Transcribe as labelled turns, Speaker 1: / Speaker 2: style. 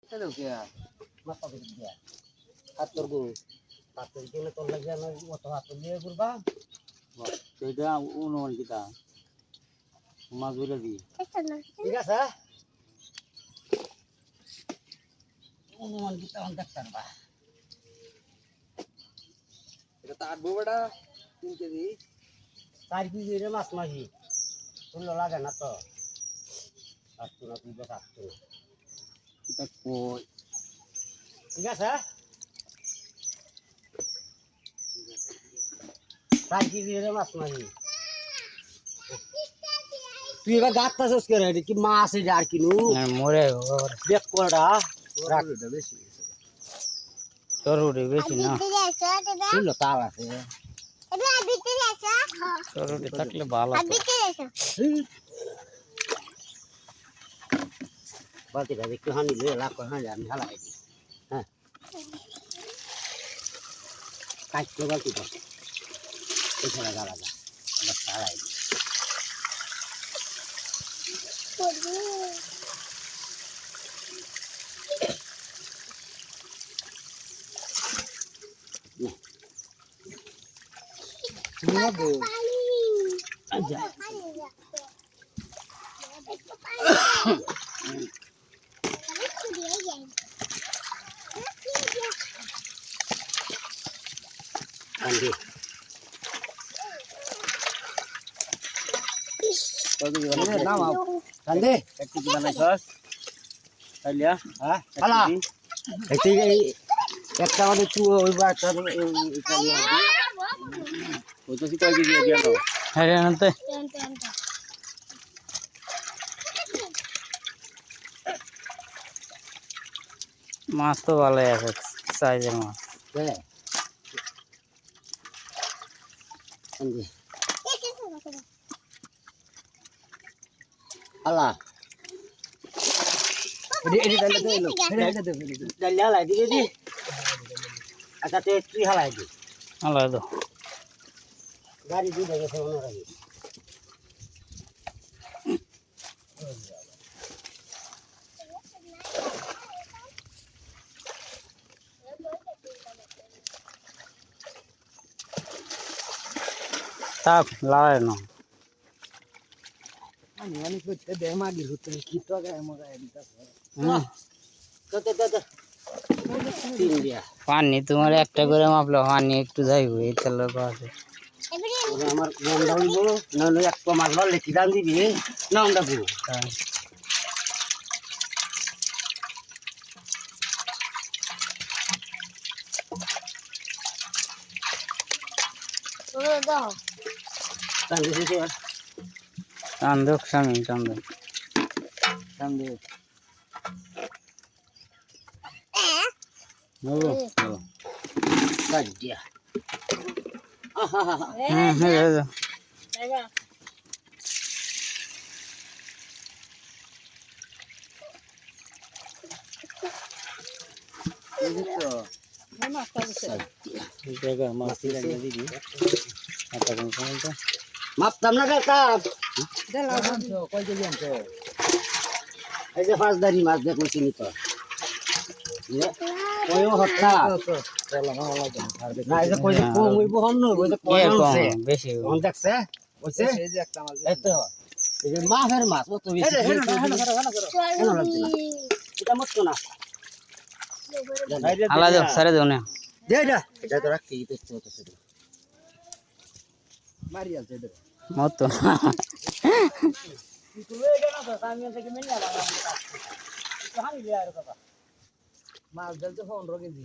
Speaker 1: Hello kia.
Speaker 2: Mata dia. Atur go. Atur gini to lagi ana moto atur dia kurba.
Speaker 1: Seda uno kita. Mazura di.
Speaker 2: ঠিক আছে অনুমান kita on দেখতাম বা
Speaker 1: এটা তো 8 বড়া 3 কেজি
Speaker 2: 4 কেজি রে মাছ মাছি তুলো লাগে না তো আসতো না তুই বস আসতো
Speaker 1: এটা কই
Speaker 2: ঠিক আছে 4 কেজি রে মাছ মাছি তুই এবার গাতটা শেষ করে কি মাছ এটা আর কিনু
Speaker 3: মরে
Speaker 2: দেখ কোড়া
Speaker 1: রাখটা বেশি
Speaker 3: চরুড়ি বেশি না
Speaker 2: তুলো তাল আছে
Speaker 3: চরুড়ি থাকলে ভালো
Speaker 2: বালতিটা একটু হানি লয়ে লাখ হানি আমি হালাই দিই হ্যাঁ কাটলো বালতিটা এখানে গালা যা হালাই দিই আচ্ছা Andi.
Speaker 1: কত কি বানাই নাম
Speaker 2: Andi.
Speaker 1: একটু কি বানাই সস তাইলিয়া
Speaker 2: হ্যাঁ হালা এই একটা মানে চু ওইবা একটা ইতালিয়ান
Speaker 1: ওই তো কয় কেজি দিয়া দাও
Speaker 3: হ্যাঁ আনতে মাছ তো ভালোই আছে সাইজের মাছ
Speaker 2: হ্যাঁ Andi. Halah. Ini dah deh lo. Dah halah di. Ada teh halah di.
Speaker 3: ভালো তো
Speaker 2: Gari di dah ke mana lagi?
Speaker 3: tak লাগাই না
Speaker 1: Ani করতে দে মাগি হতে কি তো গায় মগা এদিকে
Speaker 2: Tuh. Tin dia.
Speaker 3: পানি তোমার একটা করে মাপলো পানি একটু যাইব এই তেলের পাশে
Speaker 2: আমার নামটা বলবো না একটা মাছ ভালো কি দাম দিবি নামটা বলবো
Speaker 3: চান্দক স্বামী চান্দক
Speaker 1: সামনে
Speaker 2: dia.
Speaker 3: জায়গা মাছ লাগিয়ে দিবি আটা কোন সময়
Speaker 2: Maaf tamna kata.
Speaker 1: কয় কেজি আনছো
Speaker 2: এই যে ফাঁস দাড়ি মাছ দেখো চিনি তো কয়ও হত্যা না এই যে কই কম হইব হন নই ওই যে কয় আছে
Speaker 3: বেশি
Speaker 2: কোন দেখছে ওইছে
Speaker 1: এই যে একটা মাছ
Speaker 2: এই তো এই যে মাছের মাছ ও তো বেশি কেন লাগছে না এটা মত না
Speaker 3: আলাদা সারে দাও না
Speaker 2: দে এটা তো রাখছি তো তো
Speaker 1: মারি আছে এটা
Speaker 3: মত
Speaker 1: মাছ ধরতে 15 কেজি